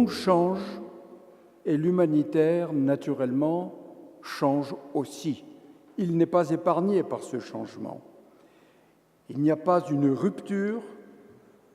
monde change et l'humanitaire, naturellement, change aussi. Il n'est pas épargné par ce changement. Il n'y a pas une rupture,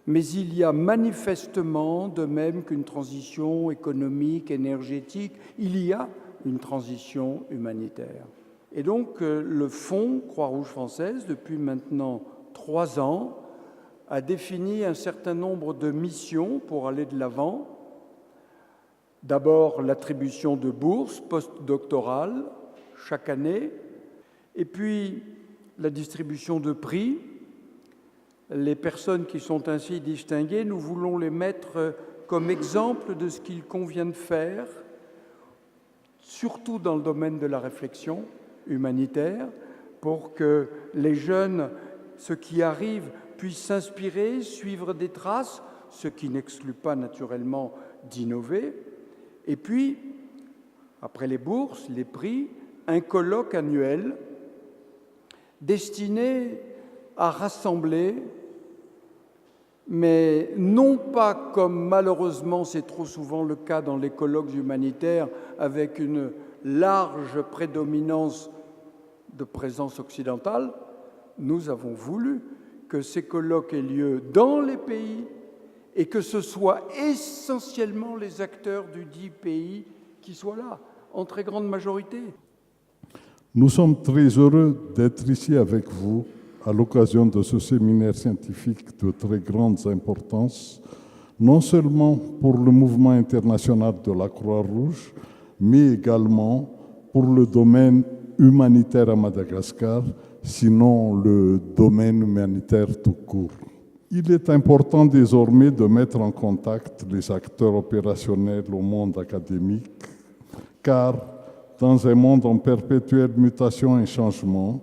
mais il y a manifestement, de même qu'une transition économique, énergétique, il y a une transition humanitaire. Et donc, le Fonds Croix-Rouge française, depuis maintenant 3 ans, a défini un certain nombre de missions pour aller de l'avant. D'abord, l'attribution de bourses postdoctorales chaque année, et puis la distribution de prix. Les personnes qui sont ainsi distinguées, nous voulons les mettre comme exemple de ce qu'il convient de faire, surtout dans le domaine de la réflexion humanitaire, pour que les jeunes, ceux qui arrivent, puissent s'inspirer, suivre des traces, ce qui n'exclut pas naturellement d'innover. Et puis, après les bourses, les prix, un colloque annuel destiné à rassembler, mais non pas comme malheureusement c'est trop souvent le cas dans les colloques humanitaires, avec une large prédominance de présence occidentale. Nous avons voulu que ces colloques aient lieu dans les pays et que ce soit essentiellement les acteurs du dit pays qui soient là, en très grande majorité. Nous sommes très heureux d'être ici avec vous à l'occasion de ce séminaire scientifique de très grande importance, non seulement pour le mouvement international de la Croix-Rouge, mais également pour le domaine humanitaire à Madagascar, sinon le domaine humanitaire tout court. Il est important désormais de mettre en contact les acteurs opérationnels au monde académique, car dans un monde en perpétuelle mutation et changement,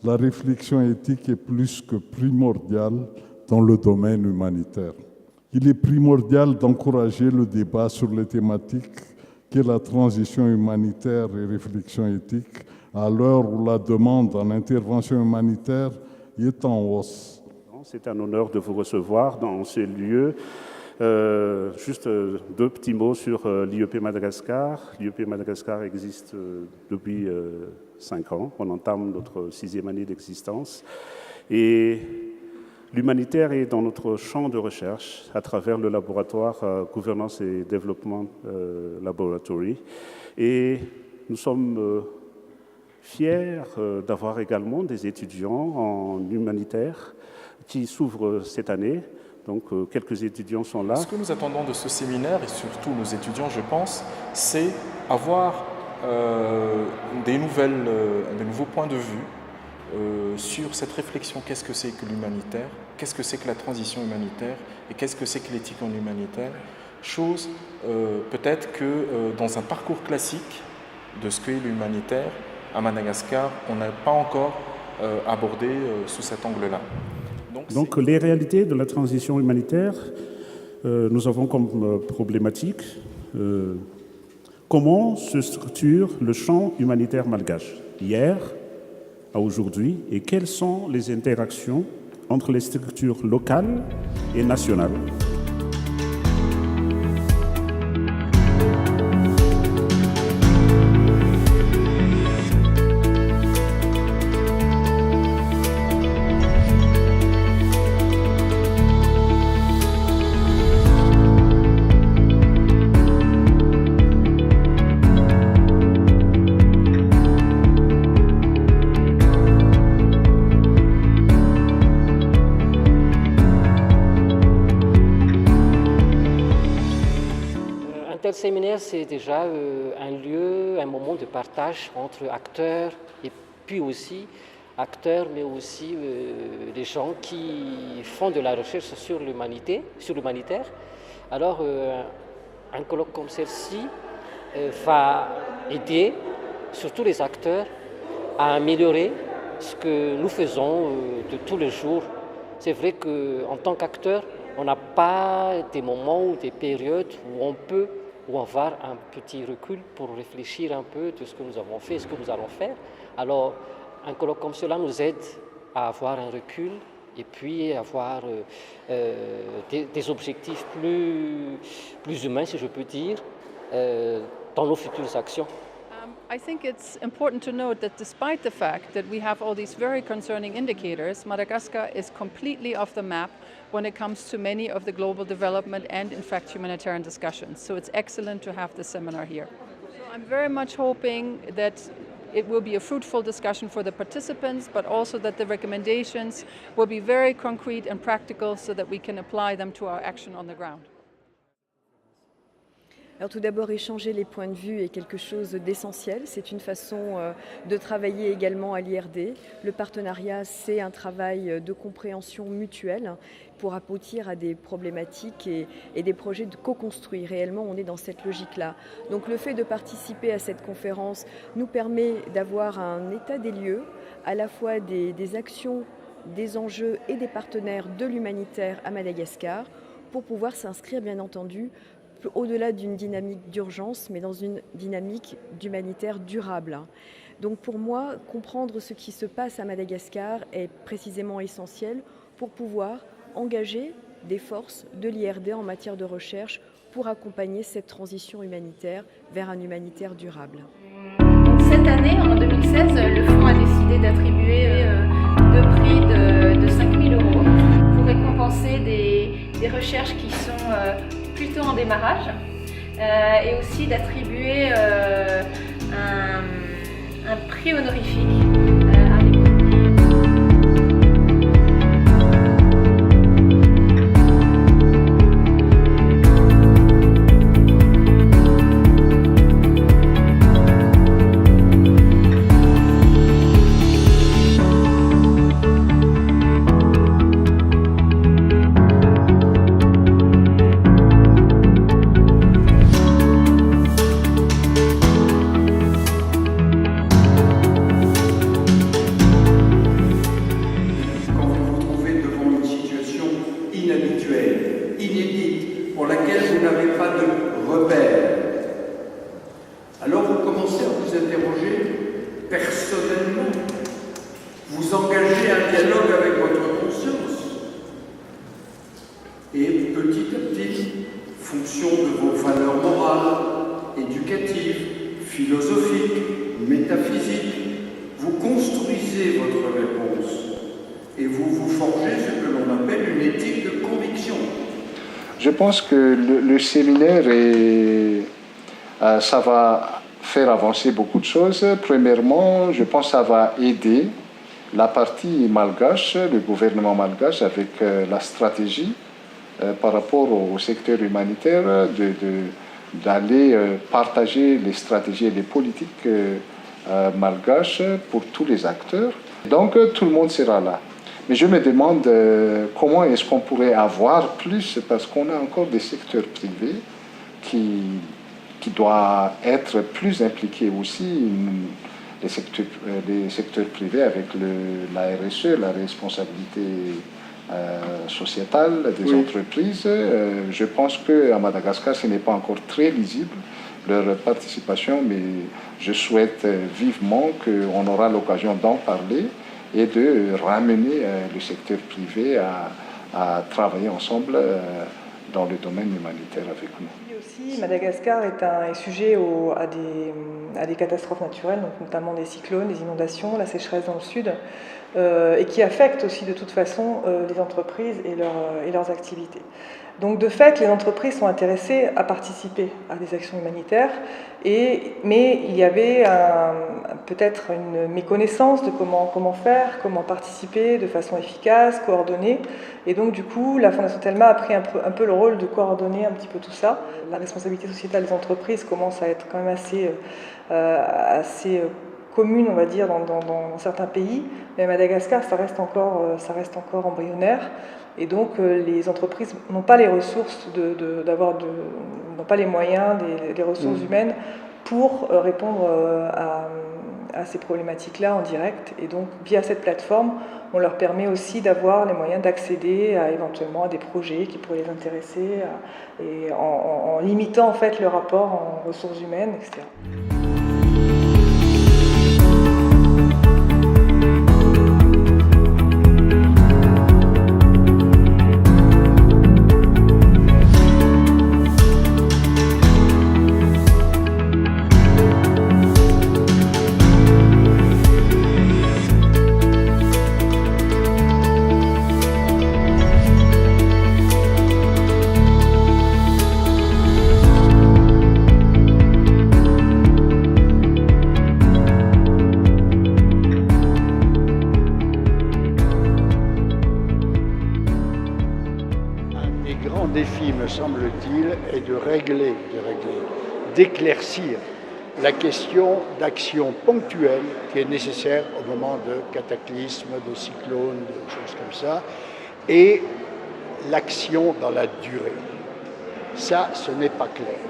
la réflexion éthique est plus que primordiale dans le domaine humanitaire. Il est primordial d'encourager le débat sur les thématiques qu'est la transition humanitaire et réflexion éthique à l'heure où la demande en intervention humanitaire est en hausse. C'est un honneur de vous recevoir dans ce lieu. Juste 2 petits mots sur l'IEP Madagascar. L'IEP Madagascar existe depuis 5 ans. On entame notre 6e année d'existence. Et l'humanitaire est dans notre champ de recherche à travers le laboratoire Gouvernance et Développement Laboratory. Et nous sommes fiers d'avoir également des étudiants en humanitaire qui s'ouvrent cette année. Donc, quelques étudiants sont là. Ce que nous attendons de ce séminaire, et surtout nos étudiants, je pense, c'est avoir des nouveaux points de vue sur cette réflexion. Qu'est-ce que c'est que l'humanitaire? Qu'est-ce que c'est que la transition humanitaire? Et qu'est-ce que c'est que l'éthique en humanitaire? Chose peut-être que dans un parcours classique de ce qu'est l'humanitaire, à Madagascar, on n'a pas encore abordé sous cet angle-là. Donc les réalités de la transition humanitaire, nous avons comme problématique comment se structure le champ humanitaire malgache hier à aujourd'hui et quelles sont les interactions entre les structures locales et nationales. Le séminaire, c'est déjà un lieu, un moment de partage entre acteurs et puis aussi acteurs, mais aussi des gens qui font de la recherche sur l'humanitaire. Alors, un colloque comme celle-ci va aider surtout les acteurs à améliorer ce que nous faisons de tous les jours. C'est vrai qu'en tant qu'acteur, on n'a pas des moments ou des périodes où on peut avoir un petit recul pour réfléchir un peu de ce que nous avons fait et ce que nous allons faire. Alors, un colloque comme cela nous aide à avoir un recul et puis avoir des objectifs plus humains, si je peux dire, dans nos futures actions. I think it's important to note that despite the fact that we have all these very concerning indicators, Madagascar is completely off the map when it comes to many of the global development and, in fact, humanitarian discussions. So it's excellent to have this seminar here. So I'm very much hoping that it will be a fruitful discussion for the participants, but also that the recommendations will be very concrete and practical so that we can apply them to our action on the ground. Alors tout d'abord, échanger les points de vue est quelque chose d'essentiel. C'est une façon de travailler également à l'IRD. Le partenariat, c'est un travail de compréhension mutuelle pour aboutir à des problématiques et des projets de co-construire. Réellement, on est dans cette logique-là. Donc le fait de participer à cette conférence nous permet d'avoir un état des lieux, à la fois des actions, des enjeux et des partenaires de l'humanitaire à Madagascar, pour pouvoir s'inscrire, bien entendu, au-delà d'une dynamique d'urgence, mais dans une dynamique d'humanitaire durable. Donc pour moi, comprendre ce qui se passe à Madagascar est précisément essentiel pour pouvoir engager des forces de l'IRD en matière de recherche pour accompagner cette transition humanitaire vers un humanitaire durable. Donc cette année, en 2016, le fonds a décidé d'attribuer deux prix de 5 000 € pour récompenser des recherches qui sont plutôt en démarrage et aussi d'attribuer un prix honorifique à inédite, pour laquelle vous n'avez pas de repères. Alors vous commencez à vous interroger personnellement, vous engagez un dialogue avec votre conscience. Et petit à petit, fonction de vos valeurs morales, éducatives, philosophiques, métaphysiques, vous construisez votre réponse et vous forgez ce que l'on appelle une éthique de conviction. Je pense que le séminaire, ça va faire avancer beaucoup de choses. Premièrement, je pense que ça va aider la partie malgache, le gouvernement malgache, avec la stratégie par rapport au secteur humanitaire, d'aller partager les stratégies et les politiques malgaches pour tous les acteurs. Donc tout le monde sera là. Mais je me demande comment est-ce qu'on pourrait avoir plus, parce qu'on a encore des secteurs privés qui doivent être plus impliqués aussi, les secteurs privés avec la RSE, la responsabilité sociétale des entreprises. Je pense qu'à Madagascar, ce n'est pas encore très lisible, leur participation, mais je souhaite vivement qu'on aura l'occasion d'en parler et de ramener le secteur privé à travailler ensemble dans le domaine humanitaire avec nous. Aussi, Madagascar est sujet à des catastrophes naturelles, donc notamment des cyclones, des inondations, la sécheresse dans le sud, et qui affectent aussi de toute façon les entreprises et leurs activités. Donc de fait, les entreprises sont intéressées à participer à des actions humanitaires, mais il y avait peut-être une méconnaissance de comment faire, comment participer de façon efficace, coordonnée. Et donc du coup, la Fondation Telma a pris un peu le rôle de coordonner un petit peu tout ça. La responsabilité sociétale des entreprises commence à être quand même assez commune, on va dire, dans certains pays. Mais à Madagascar, ça reste encore embryonnaire. Et donc les entreprises n'ont pas les ressources, n'ont pas les moyens, des ressources humaines pour répondre à ces problématiques-là en direct. Et donc via cette plateforme, on leur permet aussi d'avoir les moyens d'accéder éventuellement à des projets qui pourraient les intéresser, et en limitant en fait le rapport en ressources humaines, etc. les grands défis, me semble-t-il, est d'éclaircir la question d'action ponctuelle qui est nécessaire au moment de cataclysmes, de cyclones, de choses comme ça, et l'action dans la durée. Ça, ce n'est pas clair,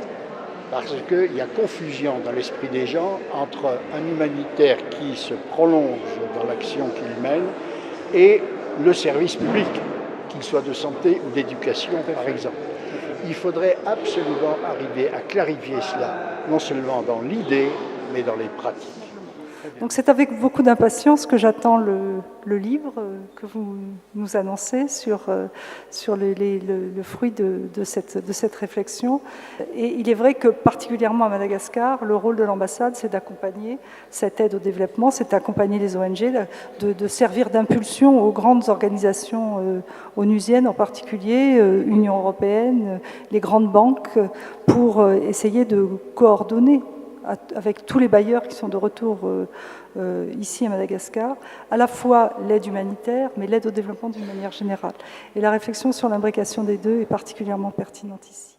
parce qu'il y a confusion dans l'esprit des gens entre un humanitaire qui se prolonge dans l'action qu'il mène et le service public, qu'il soit de santé ou d'éducation, par exemple. Il faudrait absolument arriver à clarifier cela, non seulement dans l'idée, mais dans les pratiques. Donc c'est avec beaucoup d'impatience que j'attends le livre que vous nous annoncez sur le fruit de cette réflexion. Et il est vrai que particulièrement à Madagascar, le rôle de l'ambassade, c'est d'accompagner cette aide au développement, c'est d'accompagner les ONG, de servir d'impulsion aux grandes organisations onusiennes, en particulier Union européenne, les grandes banques, pour essayer de coordonner avec tous les bailleurs qui sont de retour ici à Madagascar, à la fois l'aide humanitaire, mais l'aide au développement d'une manière générale. Et la réflexion sur l'imbrication des deux est particulièrement pertinente ici.